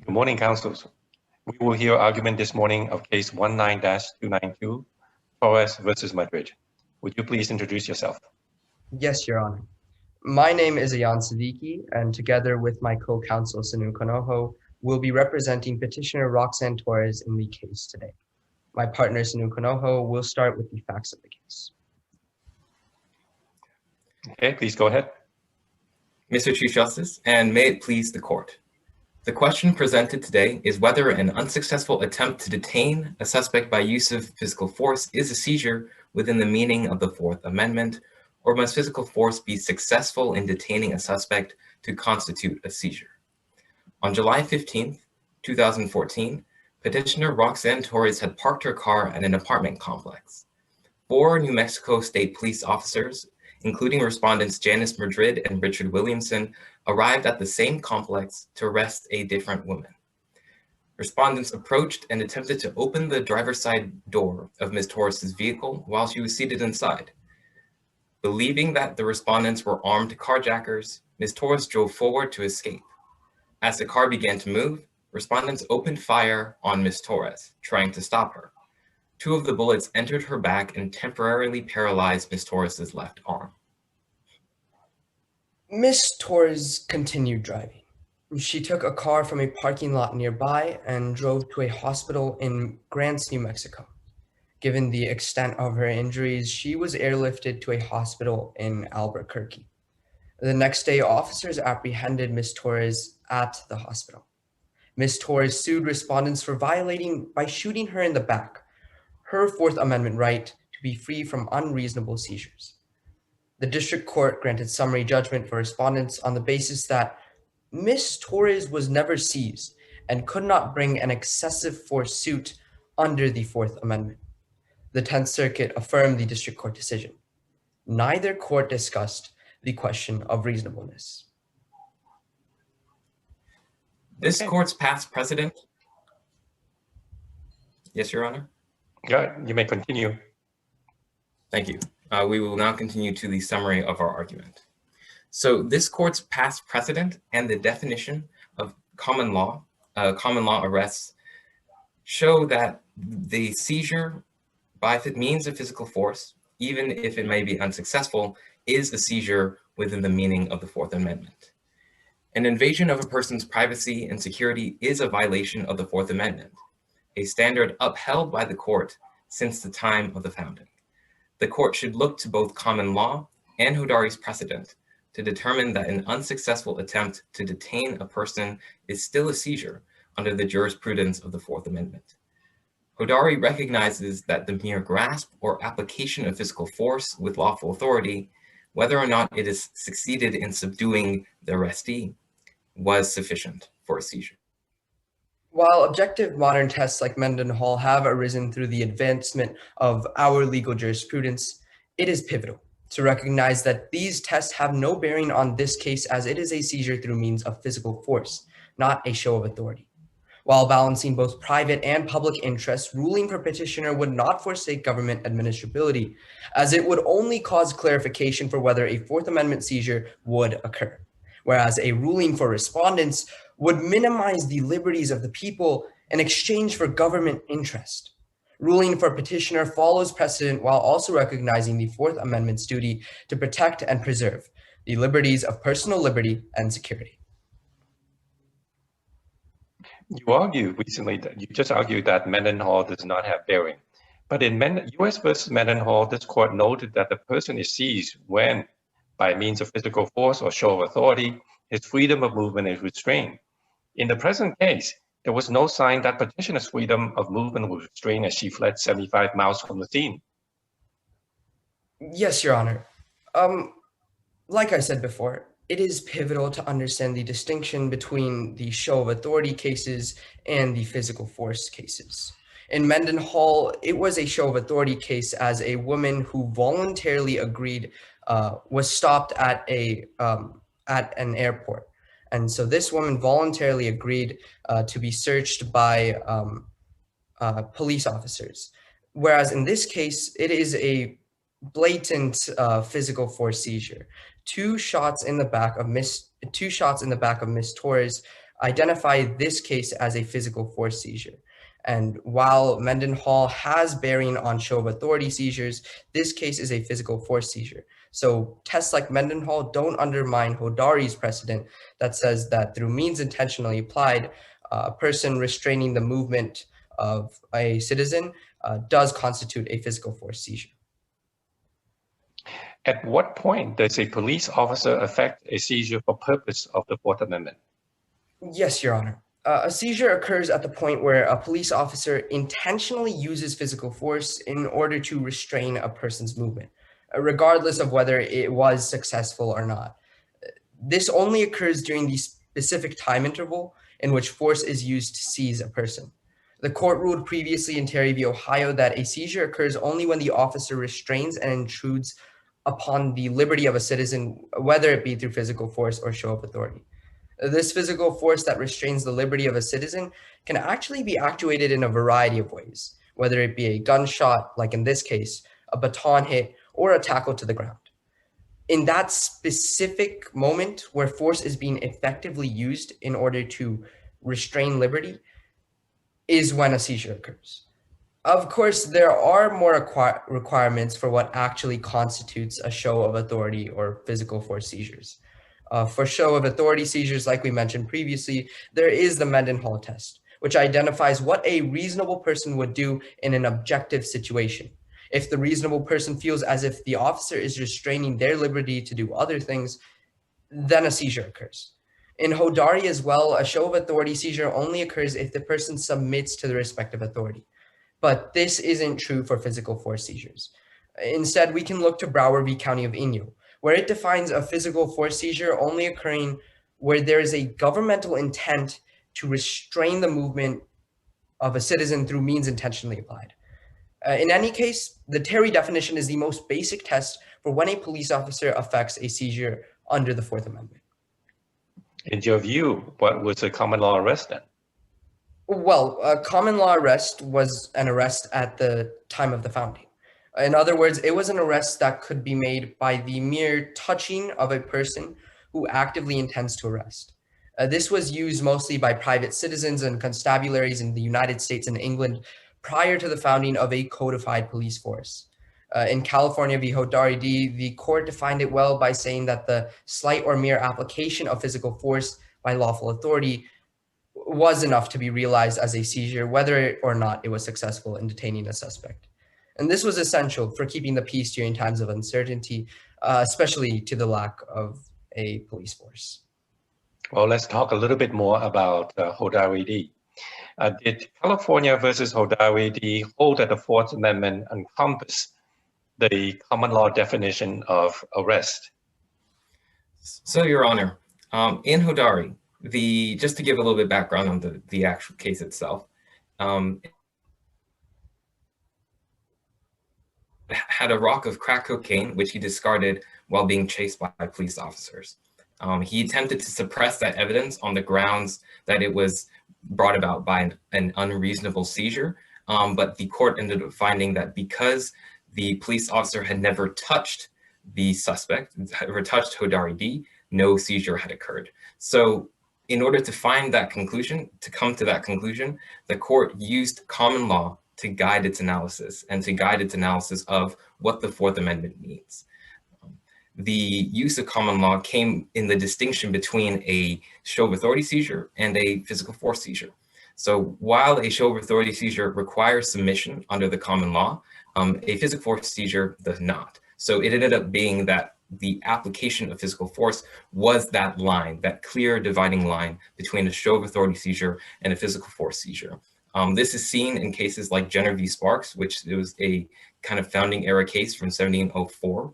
Good morning, councils. We will hear argument this morning of case 19-292, Torres versus Madrid. Would you please introduce yourself? Yes, Your Honor. My name is Ayan Siddiqui, and together with my co-counsel Sanu Konoho, we'll be representing petitioner Roxanne Torres in the case today. My partner Sanu Konoho will start with the facts of the case. Okay, please go ahead. Mr. Chief Justice, and may it please the court. The question presented today is whether an unsuccessful attempt to detain a suspect by use of physical force is a seizure within the meaning of the Fourth Amendment, or must physical force be successful in detaining a suspect to constitute a seizure. On July 15, 2014, petitioner Roxanne Torres had parked her car at an apartment complex. 4 New Mexico State police officers, including respondents Janice Madrid and Richard Williamson, arrived at the same complex to arrest a different woman. Respondents approached and attempted to open the driver's side door of Ms. Torres's vehicle while she was seated inside. Believing that the respondents were armed carjackers, Ms. Torres drove forward to escape. As the car began to move, respondents opened fire on Ms. Torres, trying to stop her. 2 of the bullets entered her back and temporarily paralyzed Ms. Torres's left arm. Ms. Torres continued driving. She took a car from a parking lot nearby and drove to a hospital in Grants, New Mexico. Given the extent of her injuries, she was airlifted to a hospital in Albuquerque. The next day, officers apprehended Ms. Torres at the hospital. Ms. Torres sued respondents for violating by shooting her in the back, her Fourth Amendment right to be free from unreasonable seizures. The district court granted summary judgment for respondents on the basis that Ms. Torres was never seized and could not bring an excessive force suit under the Fourth Amendment. The 10th Circuit affirmed the district court decision. Neither court discussed the question of reasonableness. This court's past precedent. Yes, Your Honor. Yeah, you may continue. Thank you. We will now continue to the summary of our argument. So this court's past precedent and the definition of common law arrests show that the seizure by means of physical force, even if it may be unsuccessful, is a seizure within the meaning of the Fourth Amendment. An invasion of a person's privacy and security is a violation of the Fourth Amendment, a standard upheld by the court since the time of the founding. The court should look to both common law and Hodari's precedent to determine that an unsuccessful attempt to detain a person is still a seizure under the jurisprudence of the Fourth Amendment. Hodari recognizes that the mere grasp or application of physical force with lawful authority, whether or not it has succeeded in subduing the arrestee, was sufficient for a seizure. While objective modern tests like Mendenhall have arisen through the advancement of our legal jurisprudence, it is pivotal to recognize that these tests have no bearing on this case, as it is a seizure through means of physical force, not a show of authority. While balancing both private and public interests, ruling for petitioner would not forsake government administrability, as it would only cause clarification for whether a Fourth Amendment seizure would occur, whereas a ruling for respondents would minimize the liberties of the people in exchange for government interest. Ruling for petitioner follows precedent while also recognizing the Fourth Amendment's duty to protect and preserve the liberties of personal liberty and security. You just argued that Mendenhall does not have bearing. But in U.S. versus Mendenhall, this court noted that the person is seized when, by means of physical force or show of authority, his freedom of movement is restrained. In the present case, there was no sign that petitioner's freedom of movement was restrained as she fled 75 miles from the scene. Yes, Your Honor. Like I said before, it is pivotal to understand the distinction between the show of authority cases and the physical force cases. In Mendenhall, it was a show of authority case as a woman who voluntarily agreed was stopped at an airport. And so this woman voluntarily agreed to be searched by police officers. Whereas in this case, it is a blatant physical force seizure. Two shots in the back of Miss Torres identify this case as a physical force seizure. And while Mendenhall has bearing on show of authority seizures, this case is a physical force seizure. So tests like Mendenhall don't undermine Hodari's precedent that says that through means intentionally applied, a person restraining the movement of a citizen does constitute a physical force seizure. At what point does a police officer affect a seizure for purpose of the Fourth Amendment? Yes, Your Honor. A seizure occurs at the point where a police officer intentionally uses physical force in order to restrain a person's movement, regardless of whether it was successful or not. This only occurs during the specific time interval in which force is used to seize a person. The court ruled previously in Terry v. Ohio that a seizure occurs only when the officer restrains and intrudes upon the liberty of a citizen, whether it be through physical force or show of authority. This physical force that restrains the liberty of a citizen can actually be actuated in a variety of ways, whether it be a gunshot, like in this case, a baton hit, or a tackle to the ground. In that specific moment where force is being effectively used in order to restrain liberty is when a seizure occurs. Of course, there are more requirements for what actually constitutes a show of authority or physical force seizures. For show of authority seizures, like we mentioned previously, there is the Mendenhall test, which identifies what a reasonable person would do in an objective situation. If the reasonable person feels as if the officer is restraining their liberty to do other things, then a seizure occurs. In Hodari as well, a show of authority seizure only occurs if the person submits to the respective authority. But this isn't true for physical force seizures. Instead, we can look to Broward v. County of Inyo, where it defines a physical force seizure only occurring where there is a governmental intent to restrain the movement of a citizen through means intentionally applied. In any case, the Terry definition is the most basic test for when a police officer affects a seizure under the Fourth Amendment. In your view, what was a common law arrest then? Well, a common law arrest was an arrest at the time of the founding. In other words, it was an arrest that could be made by the mere touching of a person who actively intends to arrest. This was used mostly by private citizens and constabularies in the United States and England prior to the founding of a codified police force. In California v. Hodari D, the court defined it well by saying that the slight or mere application of physical force by lawful authority was enough to be realized as a seizure, whether or not it was successful in detaining a suspect. And this was essential for keeping the peace during times of uncertainty, especially to the lack of a police force. Well, let's talk a little bit more about Hodari D. Did California versus Hodari D hold that the Fourth Amendment encompass the common law definition of arrest? So, Your Honor, in Hodari, just to give a little bit of background on the actual case itself, had a rock of crack cocaine, which he discarded while being chased by police officers. He attempted to suppress that evidence on the grounds that it was brought about by an unreasonable seizure, but the court ended up finding that because the police officer had never touched the suspect, never touched Hodari D, no seizure had occurred. So in order to find that conclusion, to come to that conclusion, the court used common law to guide its analysis and to guide its analysis of what the Fourth Amendment means. The use of common law came in the distinction between a show of authority seizure and a physical force seizure. So while a show of authority seizure requires submission under the common law, a physical force seizure does not. So it ended up being that the application of physical force was that line, that clear dividing line between a show of authority seizure and a physical force seizure. This is seen in cases like Jenner v. Sparks, which it was a kind of founding era case from 1704,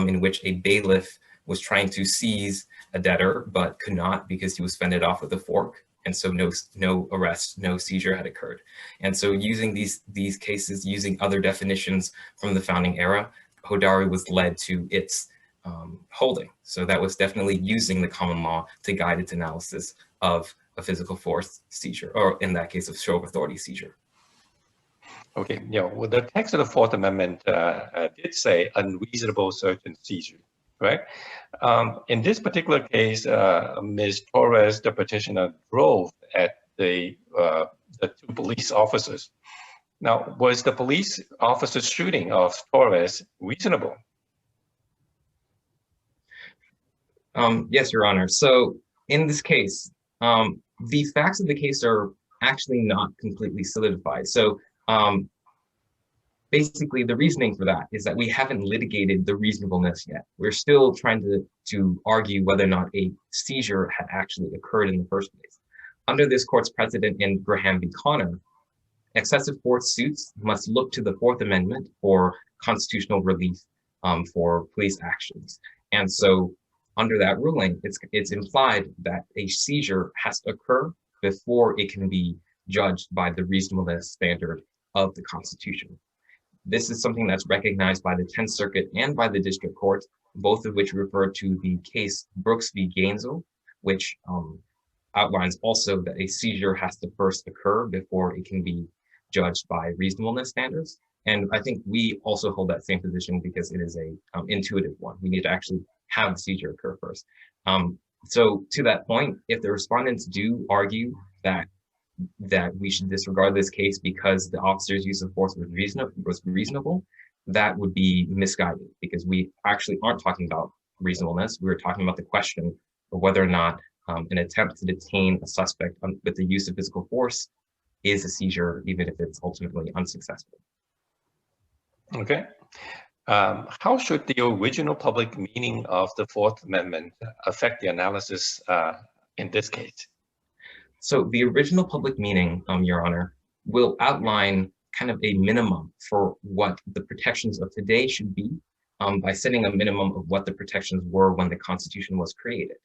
in which a bailiff was trying to seize a debtor, but could not because he was fended off with a fork. And so no arrest, no seizure had occurred. And so using these cases, using other definitions from the founding era, Hodari was led to its holding. So that was definitely using the common law to guide its analysis of a physical force seizure, or in that case, of show of authority seizure. Okay, well, the text of the Fourth Amendment did say unreasonable search and seizure, right? In this particular case, Ms. Torres, the petitioner, drove at the two police officers. Now, was the police officer's shooting of Torres reasonable? Yes, Your Honor. So in this case, the facts of the case are actually not completely solidified. So basically, the reasoning for that is that we haven't litigated the reasonableness yet. We're still trying to argue whether or not a seizure had actually occurred in the first place. Under this court's precedent in Graham v. Connor, excessive force suits must look to the Fourth Amendment for constitutional relief for police actions. And so under that ruling, it's implied that a seizure has to occur before it can be judged by the reasonableness standard of the Constitution. This is something that's recognized by the 10th Circuit and by the District Court, both of which refer to the case Brooks v. Gainesville, which outlines also that a seizure has to first occur before it can be judged by reasonableness standards. And I think we also hold that same position because it is a intuitive one. We need to actually have the seizure occur first. So to that point, if the respondents do argue that we should disregard this case because the officer's use of force was reasonable, that would be misguided because we actually aren't talking about reasonableness. We're talking about the question of whether or not an attempt to detain a suspect with the use of physical force is a seizure, even if it's ultimately unsuccessful. Okay. How should the original public meaning of the Fourth Amendment affect the analysis in this case? So the original public meaning, Your Honor, will outline kind of a minimum for what the protections of today should be by setting a minimum of what the protections were when the Constitution was created.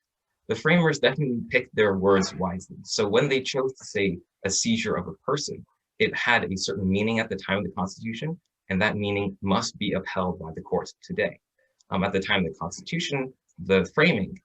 The framers definitely picked their words wisely. So when they chose to say a seizure of a person, it had a certain meaning at the time of the Constitution, and that meaning must be upheld by the courts today. At the time of the Constitution, the framing,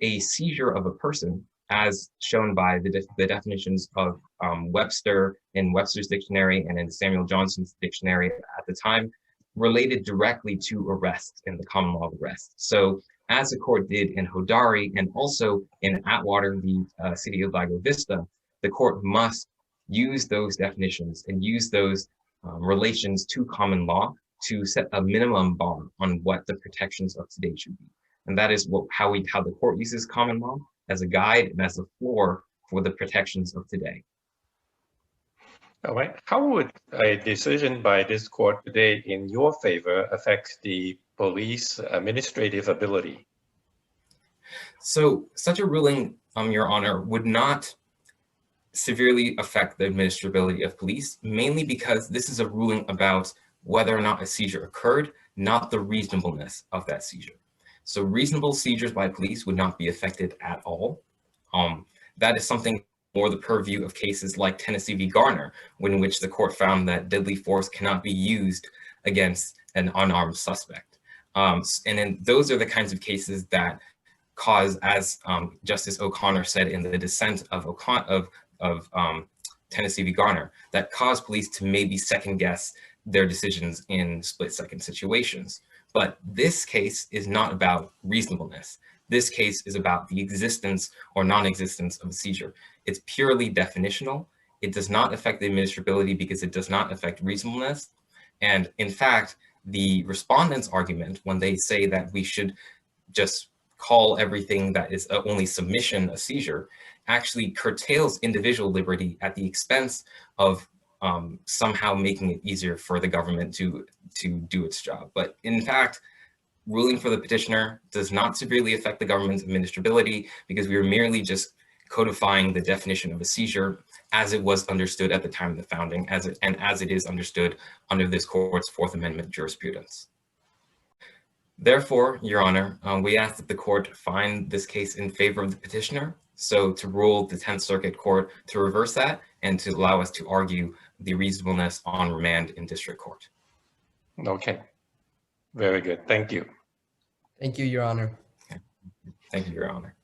a seizure of a person, as shown by the definitions of Webster in Webster's dictionary and in Samuel Johnson's dictionary at the time, related directly to arrest in the common law of arrest. So as the court did in Hodari and also in Atwater v. City of Lago Vista, the court must use those definitions and use those relations to common law to set a minimum bar on what the protections of today should be. And that is how the court uses common law as a guide and as a floor for the protections of today. All right. How would a decision by this court today in your favor affect the police administrative ability? So such a ruling, Your Honor, would not severely affect the administrability of police, mainly because this is a ruling about whether or not a seizure occurred, not the reasonableness of that seizure. So reasonable seizures by police would not be affected at all. That is something more the purview of cases like Tennessee v. Garner, in which the court found that deadly force cannot be used against an unarmed suspect. And then those are the kinds of cases that cause, as Justice O'Connor said in the dissent of Tennessee v. Garner, that cause police to maybe second guess their decisions in split-second situations. But this case is not about reasonableness. This case is about the existence or non-existence of a seizure. It's purely definitional. It does not affect the administrability because it does not affect reasonableness. And in fact, the respondents' argument when they say that we should just call everything that is only submission a seizure actually curtails individual liberty at the expense of somehow making it easier for the government to do its job. But in fact, ruling for the petitioner does not severely affect the government's administrability because we are merely just codifying the definition of a seizure as it was understood at the time of the founding, as it is understood under this court's Fourth Amendment jurisprudence. Therefore, Your Honor, we ask that the court find this case in favor of the petitioner, so to rule the 10th Circuit Court to reverse that and to allow us to argue the reasonableness on remand in district court. Okay, very good. Thank you. Thank you, Your Honor. Thank you, Your Honor.